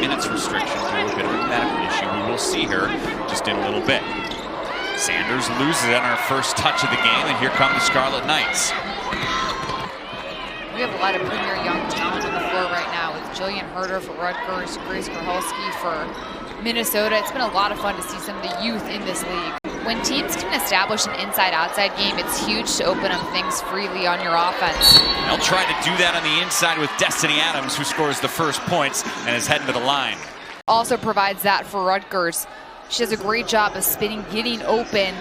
minutes restriction due to a bit of a medical issue. We will see her just in a little bit. Sanders loses it on her first touch of the game, and here come the Scarlet Knights. We have a lot of premier young talent on the floor right now with Jillian Herder for Rutgers, Grace Groholski for Minnesota. It's been a lot of fun to see some of the youth in this league. When teams can establish an inside-outside game, it's huge to open up things freely on your offense. They'll try to do that on the inside with Destiny Adams, who scores the first points and is heading to the line. Also provides that for Rutgers. She does a great job of spinning, getting open.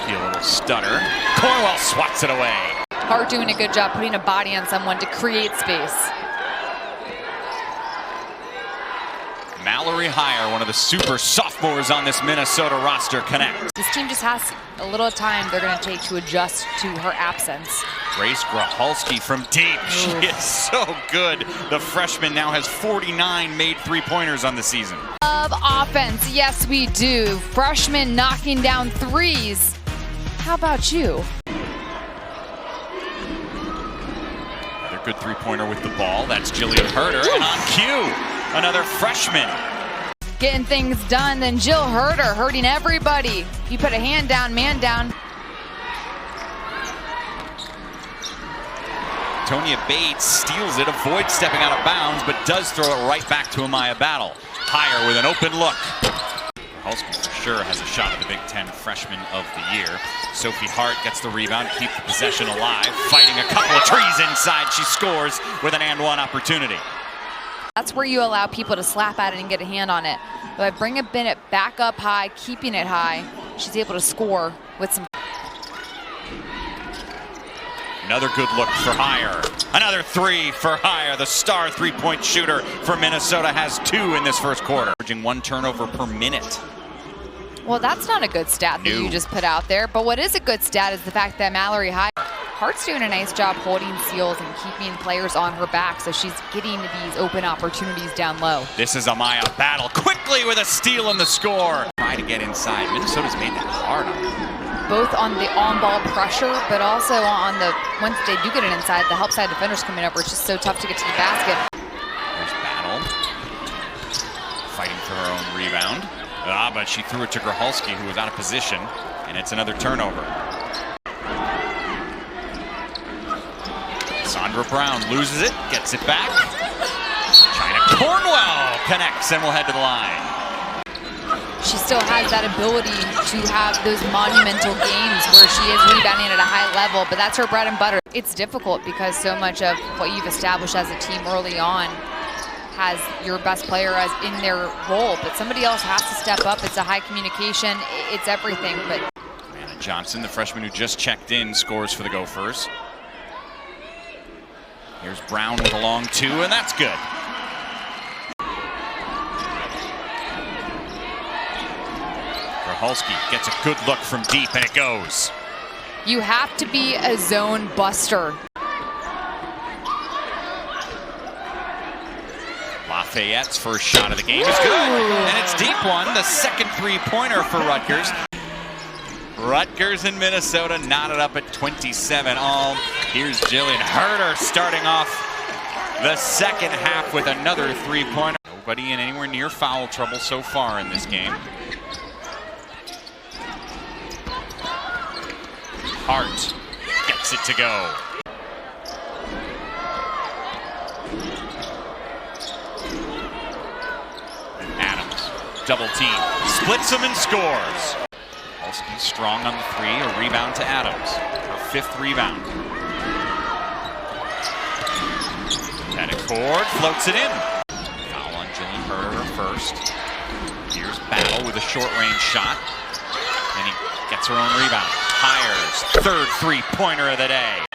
A little stutter. Cornwell swats it away. Hart doing a good job putting a body on someone to create space. Mallory Heyer, one of the super sophomores on this Minnesota roster, connects. This team just has a little time they're going to take to adjust to her absence. Grace Groholski from deep. She is so good. The freshman now has 49 made three-pointers on the season. Love offense. Yes, we do. Freshman knocking down threes. How about you? Another good three-pointer with the ball. That's Jillian Herder. And on cue, another freshman. Getting things done, then Jill Herder hurting everybody. You put a hand down, man down. Tonya Bates steals it, avoids stepping out of bounds, but does throw it right back to Amaya Battle. Heyer with an open look. Groholski for sure has a shot at the Big Ten Freshman of the Year. Sophie Hart gets the rebound to keep the possession alive. Fighting a couple of trees inside, she scores with an and one opportunity. That's where you allow people to slap at it and get a hand on it. But by bringing it back up high, keeping it high, she's able to score with some. Another good look for Heyer. Another three for Heyer. The star three-point shooter for Minnesota has 2 in this first quarter. Averaging 1 turnover per minute. Well, that's not a good stat that you just put out there. But what is a good stat is the fact that Mallory Hart's doing a nice job holding seals and keeping players on her back, so she's getting these open opportunities down low. This is Amaya Battle quickly with a steal and the score. Try to get inside. Minnesota's made that hard on her. Both on the on-ball pressure, but also on the, once they do get it inside, the help side defenders coming up where it's just so tough to get to the basket. There's Battle. Fighting for her own rebound. But she threw it to Groholski, who was out of position, and it's another turnover. Sandra Brown loses it, gets it back. China Cornwell connects and will head to the line. She still has that ability to have those monumental games where she is rebounding at a high level, but that's her bread and butter. It's difficult because so much of what you've established as a team early on has your best player as in their role, but somebody else has to step up. It's a high communication, it's everything. But Anna Johnson, the freshman who just checked in, scores for the Gophers. Here's Brown with a long 2, and that's good. Groholski gets a good look from deep, and it goes. You have to be a zone buster. Lafayette's first shot of the game is good, and it's deep one, the second three-pointer for Rutgers. Rutgers and Minnesota knotted up at 27 all. Here's Jillian Herder starting off the second half with another three-pointer. Nobody in anywhere near foul trouble so far in this game. Hart gets it to go. Adams, double team, splits him and scores. Groholski strong on the 3, a rebound to Adams. Her 5th rebound. Petticord floats it in. Foul on Jillian Herder first. Here's Battle with a short-range shot. And he gets her own rebound. Heyer's 3rd three-pointer of the day.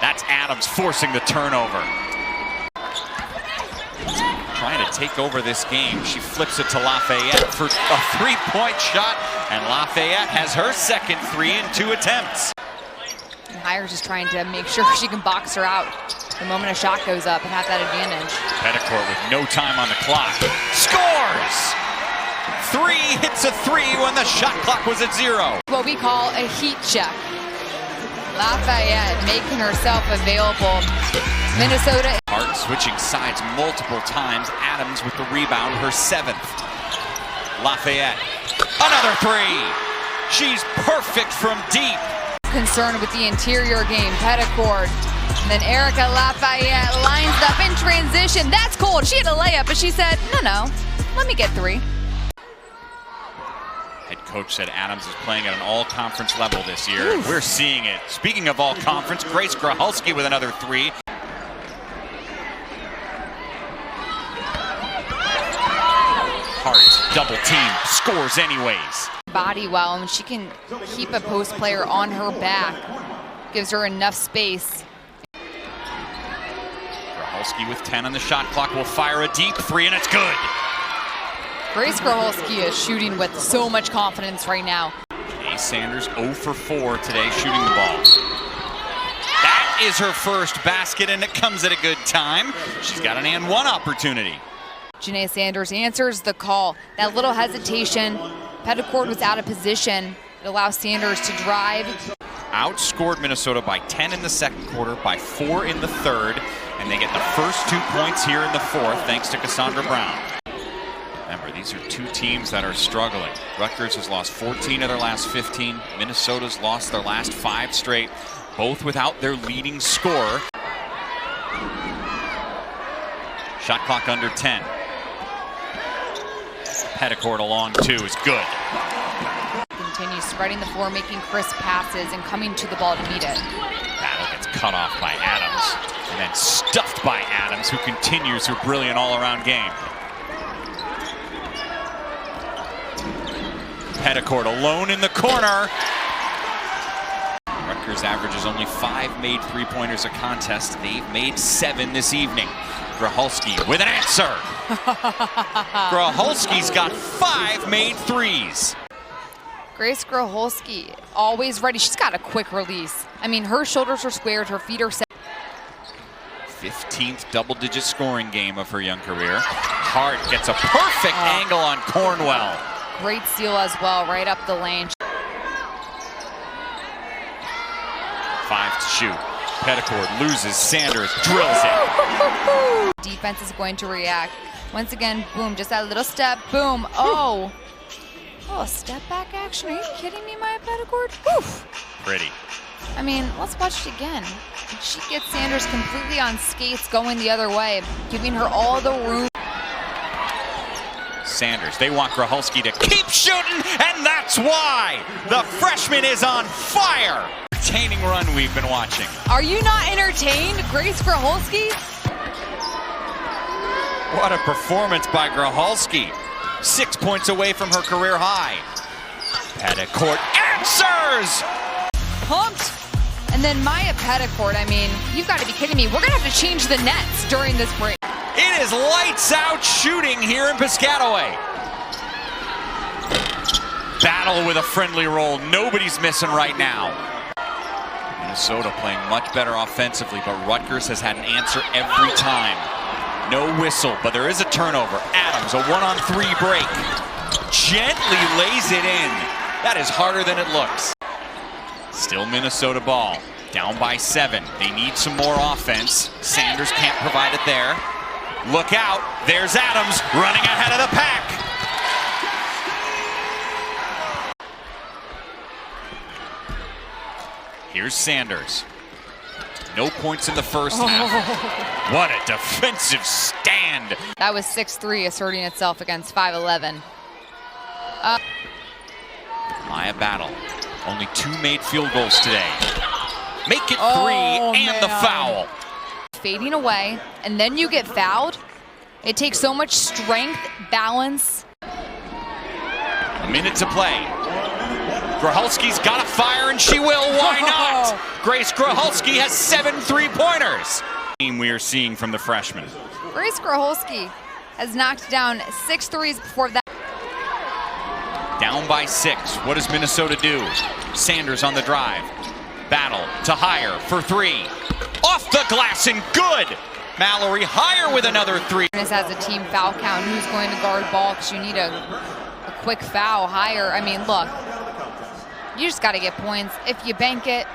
That's Adams forcing the turnover. Trying to take over this game. She flips it to Lafayette for a 3-point shot, and Lafayette has her second 3 in 2 attempts. And Heyer's just trying to make sure she can box her out the moment a shot goes up and have that advantage. Petticord with no time on the clock. Scores! 3, hits a 3 when the shot clock was at 0. What we call a heat check. Lafayette making herself available. Minnesota. Hart switching sides multiple times. Adams with the rebound, her 7th. Lafayette, another 3. She's perfect from deep. Concerned with the interior game. Petticord. And then Erica Lafayette lines up in transition. That's cold. She had a layup, but she said, no, let me get 3. Head coach said Adams is playing at an all-conference level this year. We're seeing it. Speaking of all-conference, Grace Gracholski with another 3. Hart, double team, scores anyways. Body well, and she can keep a post player on her back. Gives her enough space. Gracholski with 10 on the shot clock will fire a deep 3, and it's good. Grace Gracholski is shooting with so much confidence right now. Janae Sanders 0 for 4 today shooting the ball. That is her first basket, and it comes at a good time. She's got an and 1 opportunity. Janae Sanders answers the call. That little hesitation. Petticord was out of position. It allows Sanders to drive. Outscored Minnesota by 10 in the second quarter, by 4 in the third, and they get the first 2 points here in the fourth thanks to Cassandra Brown. Remember, these are 2 teams that are struggling. Rutgers has lost 14 of their last 15. Minnesota's lost their last 5 straight, both without their leading scorer. Shot clock under 10. Petticord along 2 is good. Continues spreading the floor, making crisp passes, and coming to the ball to meet it. Battle gets cut off by Adams, and then stuffed by Adams, who continues her brilliant all-around game. Petticord alone in the corner. Rutgers averages only 5 made 3-pointers a contest. They've made 7 this evening. Gracholski with an answer. Gracholski's got 5 made 3s. Grace Gracholski, always ready. She's got a quick release. I mean, her shoulders are squared, her feet are set. 15th double-digit scoring game of her young career. Hart gets a perfect angle on Cornwell. Great steal as well, right up the lane. 5 to shoot. Petticord loses, Sanders drills it. Defense is going to react. Once again, boom, just that little step, boom. Oh, step back action. Are you kidding me, Maya Petticord? Oof. Pretty. I mean, let's watch it again. She gets Sanders completely on skates going the other way, giving her all the room. Sanders, they want Gracholski to keep shooting, and that's why the freshman is on fire. Entertaining run we've been watching. Are you not entertained, Grace Gracholski? What a performance by Gracholski. 6 points away from her career high. Petticord answers! Pumped. And then Maya Petticord, I mean, you've got to be kidding me. We're going to have to change the nets during this break. It is lights out shooting here in Piscataway. Battle with a friendly roll. Nobody's missing right now. Minnesota playing much better offensively, but Rutgers has had an answer every time. No whistle, but there is a turnover. Adams, a 1-on-3 break. Gently lays it in. That is harder than it looks. Still Minnesota ball. Down by 7. They need some more offense. Sanders can't provide it there. Look out. There's Adams running ahead of the pack. Here's Sanders. No points in the first half. What a defensive stand. That was 6'3", asserting itself against 5'11". Maya Battle. Only 2 made field goals today. Make it 3 and the foul. Fading away, and then you get fouled. It takes so much strength, balance. A minute to play. Gracholski's got to fire, and she will. Why not? Grace Gracholski has 7 3-pointers. We are seeing from the freshman. Grace Gracholski has knocked down 6 threes before that. Down by 6. What does Minnesota do? Sanders on the drive. Battle to Hire for 3. Off the glass and good. Mallory Hire with another 3. This has a team foul count. Who's going to guard ball? Because you need a quick foul. Hire. I mean, look, you just got to get points. If you bank it,